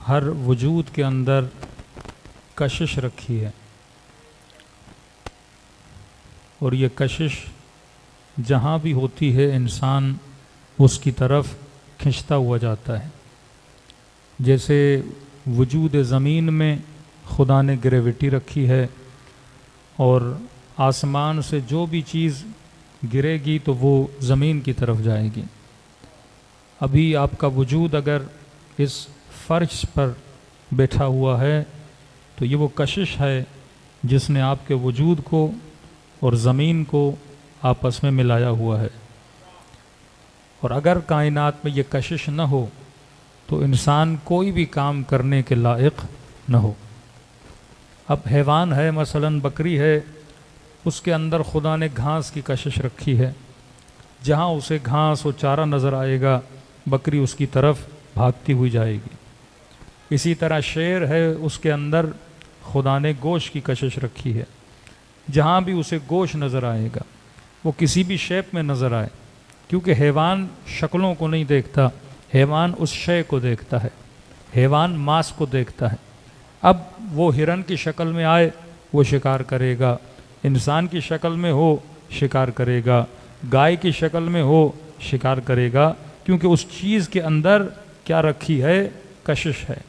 हर वजूद के अंदर कशिश रखी है और ये कशिश जहाँ भी होती है इंसान उसकी तरफ खिंचता हुआ जाता है। जैसे वजूद ज़मीन में खुदा ने ग्रेविटी रखी है और आसमान से जो भी चीज़ गिरेगी तो वो ज़मीन की तरफ जाएगी। अभी आपका वजूद अगर इस फर्श पर बैठा हुआ है तो ये वो कशिश है जिसने आपके वजूद को और ज़मीन को आपस में मिलाया हुआ है। और अगर कायनात में ये कशिश न हो तो इंसान कोई भी काम करने के लायक न हो। अब हैवान है, मसलन बकरी है, उसके अंदर खुदा ने घास की कशिश रखी है। जहाँ उसे घास और चारा नज़र आएगा बकरी उसकी तरफ भागती हुई जाएगी। इसी तरह शेर है, उसके अंदर खुदा ने गोश्त की कशिश रखी है। जहाँ भी उसे गोश्त नज़र आएगा, वो किसी भी शेप में नज़र आए, क्योंकि हैवान शक्लों को नहीं देखता, हैवान उस शय को देखता है, हैवान मांस को देखता है। अब वो हिरन की शक्ल में आए वो शिकार करेगा, इंसान की शक्ल में हो शिकार करेगा, गाय की शक्ल में हो शिकार करेगा, क्योंकि उस चीज़ के अंदर क्या रखी है? कशिश है।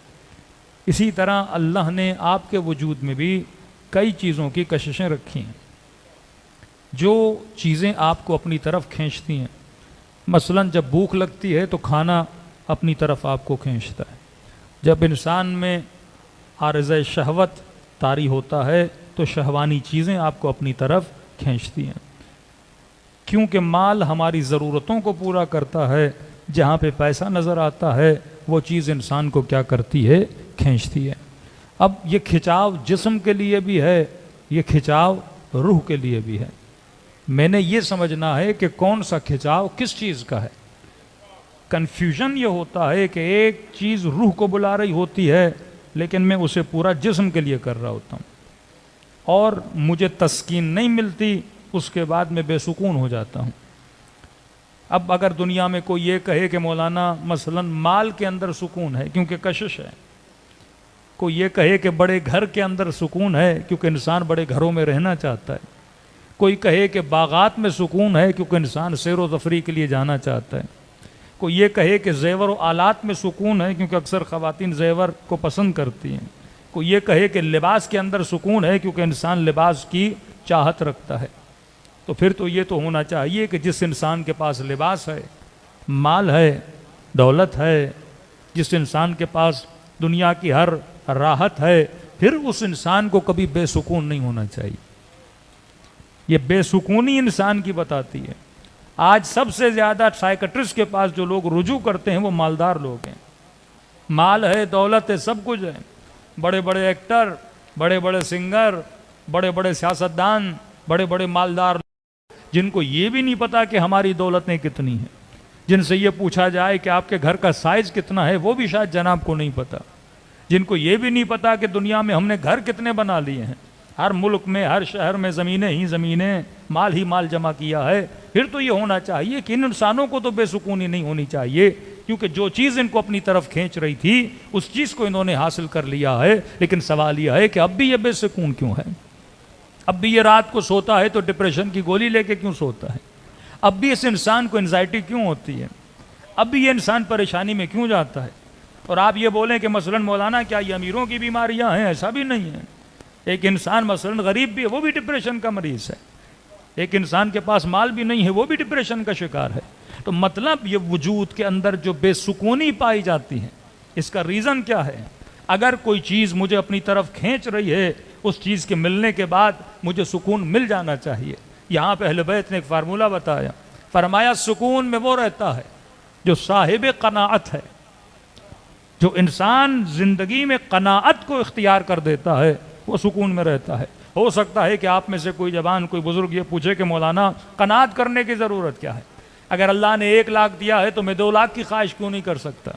इसी तरह अल्लाह ने आपके वजूद में भी कई चीज़ों की कशिशें रखी हैं जो चीज़ें आपको अपनी तरफ खींचती हैं। मसलन जब भूख लगती है तो खाना अपनी तरफ आपको खींचता है। जब इंसान में आरज़ शहवत तारी होता है तो शहवानी चीज़ें आपको अपनी तरफ खींचती हैं, क्योंकि माल हमारी ज़रूरतों को पूरा करता है। जहाँ पे पैसा नज़र आता है वो चीज़ इंसान को क्या करती है? खींचती है। अब ये खिंचाव जिस्म के लिए भी है, ये खिंचाव रूह के लिए भी है। मैंने ये समझना है कि कौन सा खिंचाव किस चीज़ का है। कन्फ्यूजन ये होता है कि एक चीज़ रूह को बुला रही होती है लेकिन मैं उसे पूरा जिस्म के लिए कर रहा होता हूँ और मुझे तस्कीन नहीं मिलती, उसके बाद मैं बेसुकून हो जाता हूँ। अब अगर दुनिया में कोई ये कहे कि मौलाना मसलन माल के अंदर सुकून है क्योंकि कशिश है, कोई ये कहे कि बड़े घर के अंदर सुकून है क्योंकि इंसान बड़े घरों में रहना चाहता है, कोई कहे कि बागात में सुकून है क्योंकि इंसान सैर व तफरी के लिए जाना चाहता है, कोई ये कहे कि ज़ेवर व आलात में सुकून है क्योंकि अक्सर ख़वातीन ज़ेवर को पसंद करती हैं, कोई ये कहे कि लिबास के अंदर सुकून है क्योंकि इंसान लिबास की चाहत रखता है। तो फिर तो ये तो होना चाहिए कि जिस इंसान के पास लिबास है, माल है, दौलत है, जिस इंसान के पास दुनिया की हर राहत है, फिर उस इंसान को कभी बेसुकून नहीं होना चाहिए। ये बेसुकूनी इंसान की बताती है। आज सबसे ज़्यादा साइकेट्रिस्ट के पास जो लोग रुजू करते हैं वो मालदार लोग हैं। माल है, दौलत है, सब कुछ है, बड़े बड़े एक्टर, बड़े बड़े सिंगर, बड़े बड़े सियासतदान, बड़े बड़े मालदार, जिनको ये भी नहीं पता कि हमारी दौलतें कितनी हैं। जिनसे ये पूछा जाए कि आपके घर का साइज़ कितना है वो भी शायद जनाब को नहीं पता। जिनको ये भी नहीं पता कि दुनिया में हमने घर कितने बना लिए हैं, हर मुल्क में, हर शहर में ज़मीनें ही ज़मीनें, माल ही माल जमा किया है। फिर तो ये होना चाहिए कि इन इंसानों को तो बेसुकूनी नहीं होनी चाहिए, क्योंकि जो चीज़ इनको अपनी तरफ खींच रही थी उस चीज़ को इन्होंने हासिल कर लिया है। लेकिन सवाल यह है कि अब भी ये बेसुकून क्यों है? अब भी ये रात को सोता है तो डिप्रेशन की गोली लेके क्यों सोता है? अब भी इस इंसान को एंजाइटी क्यों होती है? अब भी ये इंसान परेशानी में क्यों जाता है? और आप ये बोलें कि मसलन मौलाना क्या ये अमीरों की बीमारियां हैं? ऐसा भी नहीं है। एक इंसान मसलन गरीब भी है, वो भी डिप्रेशन का मरीज़ है। एक इंसान के पास माल भी नहीं है, वो भी डिप्रेशन का शिकार है। तो मतलब ये वजूद के अंदर जो बेसुकूनी पाई जाती है, इसका रीज़न क्या है? अगर कोई चीज़ मुझे अपनी तरफ खींच रही है, उस चीज़ के मिलने के बाद मुझे सुकून मिल जाना चाहिए। यहाँ पे अहले बैत ने एक फार्मूला बताया, फरमाया सुकून में वो रहता है जो साहिब कनाअत है। जो इंसान ज़िंदगी में कनाअत को इख्तियार कर देता है वो सुकून में रहता है। हो सकता है कि आप में से कोई जवान, कोई बुजुर्ग ये पूछे कि मौलाना कनाअत करने की ज़रूरत क्या है? अगर अल्लाह ने 1 लाख दिया है तो मैं 2 लाख की ख्वाहिश क्यों नहीं कर सकता?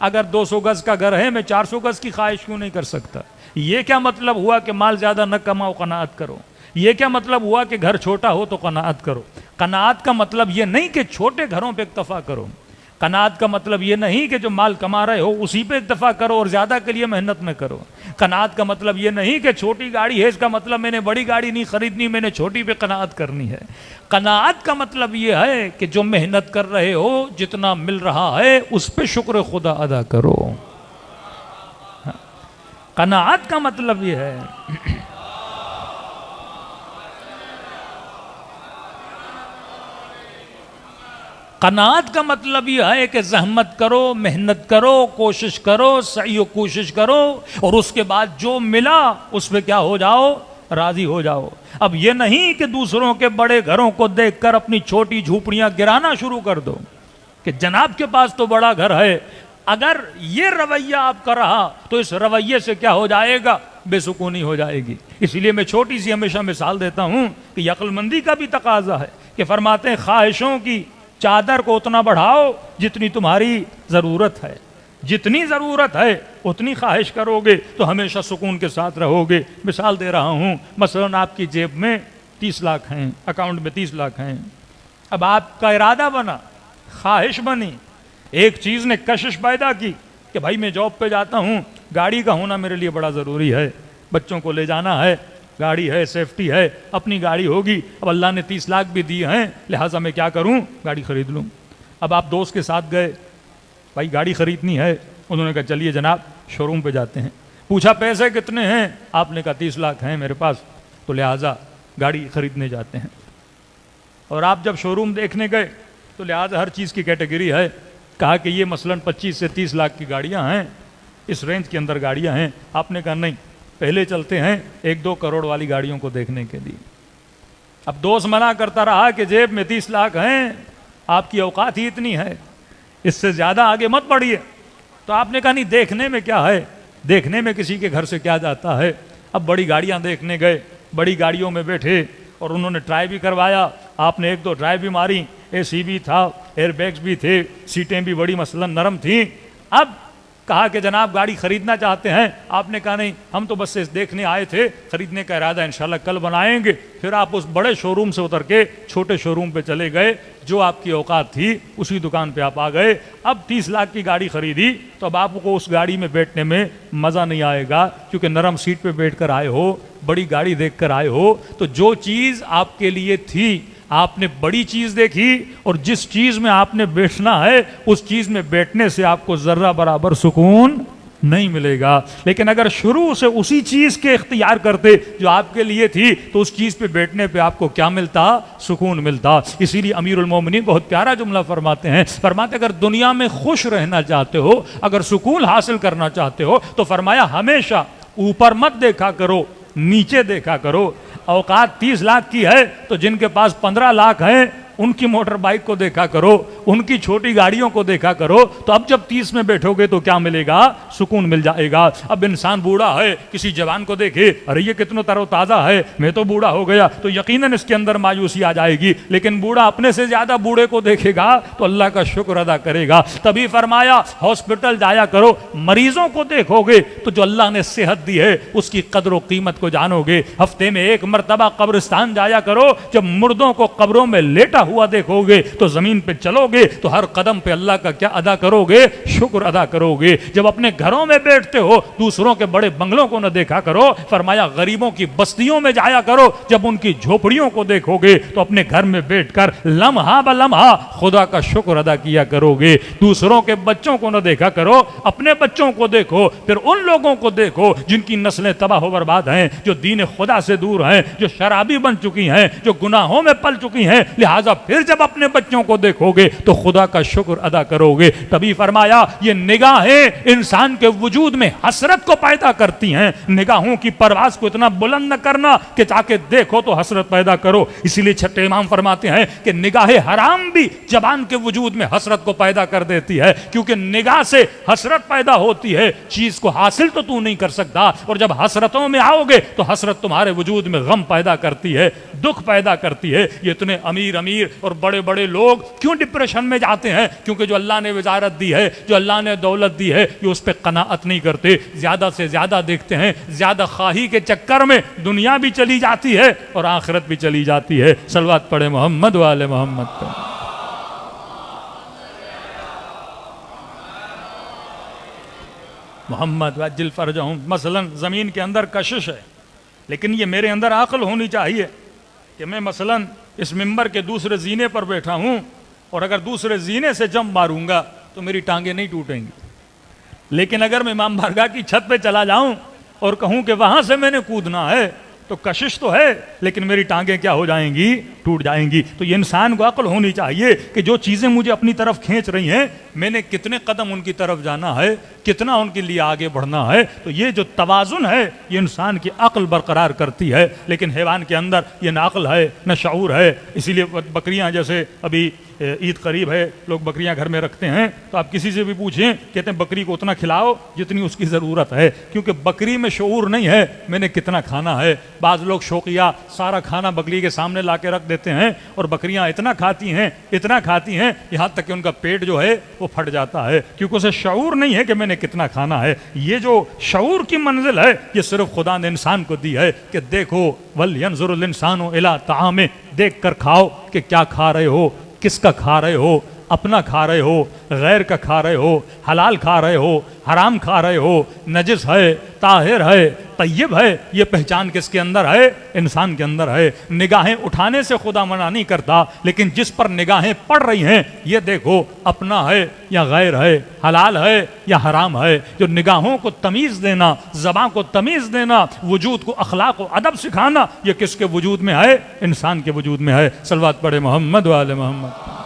अगर 200 गज़ का घर है मैं 400 गज़ की ख्वाहिश क्यों नहीं कर सकता? ये क्या मतलब हुआ कि माल ज़्यादा न कमाओ, कनाअत करो? ये क्या मतलब हुआ कि घर छोटा हो तो कनाअत करो? कनाअत का मतलब ये नहीं कि छोटे घरों पे इक्तफा करो। कनात का मतलब ये नहीं कि जो माल कमा रहे हो उसी पे इत्तेफाक करो और ज्यादा के लिए मेहनत न करो। कनात का मतलब ये नहीं कि छोटी गाड़ी है इसका मतलब मैंने बड़ी गाड़ी नहीं खरीदनी, मैंने छोटी पे कनात करनी है। कनात का मतलब ये है कि जो मेहनत कर रहे हो जितना मिल रहा है उस पे शुक्र खुदा अदा करो। कनात का मतलब ये है। कनात का मतलब यह है कि जहमत करो, मेहनत करो, कोशिश करो, सही कोशिश करो और उसके बाद जो मिला उस पे क्या हो जाओ, राजी हो जाओ। अब यह नहीं कि दूसरों के बड़े घरों को देखकर अपनी छोटी झूपड़ियां गिराना शुरू कर दो कि जनाब के पास तो बड़ा घर है। अगर ये रवैया आपका रहा तो इस रवैये से क्या हो जाएगा, बेसुकूनी हो जाएगी। इसलिए मैं छोटी सी हमेशा मिसाल देता हूं कि अक्लमंदी का भी तकाजा है कि फरमाते हैं ख्वाहिशों की चादर को उतना बढ़ाओ जितनी तुम्हारी ज़रूरत है। जितनी ज़रूरत है उतनी ख्वाहिश करोगे तो हमेशा सुकून के साथ रहोगे। मिसाल दे रहा हूँ, मसलन आपकी जेब में 30 लाख हैं, अकाउंट में 30 लाख हैं। अब आपका इरादा बना, ख्वाहिश बनी, एक चीज़ ने कशिश पैदा की कि भाई मैं जॉब पे जाता हूँ, गाड़ी का होना मेरे लिए बड़ा ज़रूरी है, बच्चों को ले जाना है, गाड़ी है, सेफ्टी है, अपनी गाड़ी होगी। अब अल्लाह ने 30 लाख भी दिए हैं, लिहाजा मैं क्या करूं, गाड़ी खरीद लूं। अब आप दोस्त के साथ गए, भाई गाड़ी खरीदनी है, उन्होंने कहा चलिए जनाब शोरूम पे जाते हैं। पूछा पैसे कितने हैं, आपने कहा 30 लाख हैं मेरे पास, तो लिहाजा गाड़ी खरीदने जाते हैं। और आप जब शोरूम देखने गए तो लिहाजा हर चीज़ की कैटेगरी है, कहा कि ये मसलन 25 से 30 लाख की गाड़ियाँ हैं, इस रेंज के अंदर गाड़ियाँ हैं। आपने कहा नहीं, पहले चलते हैं 1-2 करोड़ वाली गाड़ियों को देखने के लिए। अब दोस्त मना करता रहा कि जेब में 30 लाख हैं, आपकी औकात ही इतनी है, इससे ज़्यादा आगे मत बढ़िए। तो आपने कहा नहीं, देखने में क्या है, देखने में किसी के घर से क्या जाता है। अब बड़ी गाड़ियां देखने गए, बड़ी गाड़ियों में बैठे और उन्होंने ट्राई भी करवाया, आपने 1-2 ट्राई भी मारी, AC भी था, एयरबैग्स भी थे, सीटें भी बड़ी मसलन नरम थी। अब कहा कि जनाब गाड़ी खरीदना चाहते हैं, आपने कहा नहीं, हम तो बस देखने आए थे, खरीदने का इरादा इंशाल्लाह कल बनाएंगे। फिर आप उस बड़े शोरूम से उतर के छोटे शोरूम पे चले गए, जो आपकी औकात थी उसी दुकान पे आप आ गए। अब 30 लाख की गाड़ी खरीदी तो अब आपको उस गाड़ी में बैठने में मज़ा नहीं आएगा, क्योंकि नरम सीट पे बैठ कर आए हो, बड़ी गाड़ी देख कर आए हो। तो जो चीज़ आपके लिए थी, आपने बड़ी चीज देखी और जिस चीज में आपने बैठना है उस चीज में बैठने से आपको जर्रा बराबर सुकून नहीं मिलेगा। लेकिन अगर शुरू से उसी चीज के इख्तियार करते जो आपके लिए थी, तो उस चीज पे बैठने पे आपको क्या मिलता, सुकून मिलता। इसीलिए अमीरुल मोमिनीन बहुत प्यारा जुमला फरमाते हैं, फरमाते अगर दुनिया में खुश रहना चाहते हो, अगर सुकून हासिल करना चाहते हो, तो फरमाया हमेशा ऊपर मत देखा करो, नीचे देखा करो। औकात 30 लाख की है तो जिनके पास 15 लाख है उनकी मोटर बाइक को देखा करो, उनकी छोटी गाड़ियों को देखा करो। तो अब जब 30 में बैठोगे तो क्या मिलेगा, सुकून मिल जाएगा। अब इंसान बूढ़ा है, किसी जवान को देखे, अरे ये कितना तरोताज़ा है, मैं तो बूढ़ा हो गया, तो यकीनन इसके अंदर मायूसी आ जाएगी। लेकिन बूढ़ा अपने से ज़्यादा बूढ़े को देखेगा तो अल्लाह का शुक्र अदा करेगा। तभी फरमाया हॉस्पिटल जाया करो, मरीजों को देखोगे तो जो अल्लाह ने सेहत दी है उसकी कदर व कीमत को जानोगे। हफ्ते में 1 मरतबा कब्रिस्तान जाया करो, जब मुर्दों को कब्रों में लेटा हुआ देखोगे तो जमीन पे चलोगे तो हर कदम पे अल्लाह का क्या अदा करोगे, शुक्र अदा करोगे। जब अपने घरों में बैठते हो दूसरों के बड़े बंगलों को न देखा करो, फरमाया गरीबों की बस्तियों में जाया करो, जब उनकी झोपड़ियों को देखोगे तो अपने घर में बैठकर लम्हा ब लम्हा खुदा का शुक्र अदा किया करोगे। दूसरों के बच्चों को न देखा करो, अपने बच्चों को देखो, फिर उन लोगों को देखो जिनकी नस्लें तबाह हो बर्बाद हैं, जो दीन खुदा से दूर हैं, जो शराबी बन चुकी हैं, जो गुनाहों में पल चुकी हैं। लिहाजा फिर जब अपने बच्चों को देखोगे तो खुदा का शुक्र अदा करोगे। तभी फरमाया ये निगाहें इंसान के वजूद में हसरत को पैदा करती हैं। निगाहों की परवाज को इतना बुलंद न करना कि ताकि देखो तो हसरत पैदा करो। इसीलिए छठे इमाम फरमाते हैं कि निगाहे हराम भी जबान के वजूद में हसरत को पैदा कर देती है, क्योंकि निगाह से हसरत पैदा होती है। चीज को हासिल तो तू नहीं कर सकता, और जब हसरतों में आओगे तो हसरत तुम्हारे वजूद में गम पैदा करती है, दुख पैदा करती है। ये इतने अमीर अमीर और बड़े बड़े लोग क्यों डिप्रेशन में जाते हैं, क्योंकि जो अल्लाह ने वजारत दी है, जो अल्लाह ने दौलत दी है, ये उस पर कनाअत नहीं करते, ज्यादा से ज्यादा देखते हैं। ज्यादा खाही के चक्कर में दुनिया भी चली जाती है और आखिरत भी चली जाती है। सलवात पढ़े मोहम्मद वाले मोहम्मद पे। मोहम्मद वज्जिल फरजहुम। मसलन ज़मीन के अंदर कशिश है, लेकिन ये मेरे अंदर अक्ल होनी चाहिए कि मैं मसलन इस मिंबर के दूसरे जीने पर बैठा हूँ और अगर दूसरे जीने से जंप मारूंगा तो मेरी टांगें नहीं टूटेंगी। लेकिन अगर मैं इमाम बारगाह की छत पे चला जाऊं और कहूं कि वहां से मैंने कूदना है, तो कशिश तो है लेकिन मेरी टांगें क्या हो जाएंगी? टूट जाएंगी। तो ये इंसान को अक्ल होनी चाहिए कि जो चीज़ें मुझे अपनी तरफ खींच रही हैं, मैंने कितने कदम उनकी तरफ जाना है, कितना उनके लिए आगे बढ़ना है। तो ये जो तवाज़ुन है ये इंसान की अक्ल बरकरार करती है। लेकिन हैवान के अंदर ये ना अक्ल है न शऊर है। इसीलिए बकरियां, जैसे अभी ईद करीब है, लोग बकरियां घर में रखते हैं, तो आप किसी से भी पूछें, कहते हैं बकरी को उतना खिलाओ जितनी उसकी ज़रूरत है, क्योंकि बकरी में शऊर नहीं है मैंने कितना खाना है। बाज़ लोग शौकिया सारा खाना बकरी के सामने ला के रख देते हैं और बकरियां इतना खाती हैं यहाँ तक कि उनका पेट जो है वो फट जाता है, क्योंकि उसे शऊर नहीं है कि मैंने कितना खाना है। ये जो शऊर की मंजिल है ये सिर्फ खुदा ने इंसान को दी है कि देखो वल यंजुरुल इंसानु इला तामे, देख कर खाओ कि क्या खा रहे हो, किसका खा रहे हो, अपना खा रहे हो, गैर का खा रहे हो, हलाल खा रहे हो, हराम खा रहे हो, नजिस है, ताहिर है, तय्यब है। ये पहचान किसके अंदर है? इंसान के अंदर है। निगाहें उठाने से खुदा मना नहीं करता, लेकिन जिस पर निगाहें पड़ रही हैं ये देखो अपना है या गैर है, हलाल है या हराम है। जो निगाहों को तमीज़ देना, ज़बान को तमीज़ देना, वजूद को अखलाक व अदब सिखाना, ये किसके वजूद में है? इंसान के वजूद में है। सलवात पढ़े मोहम्मद व आले मोहम्मद।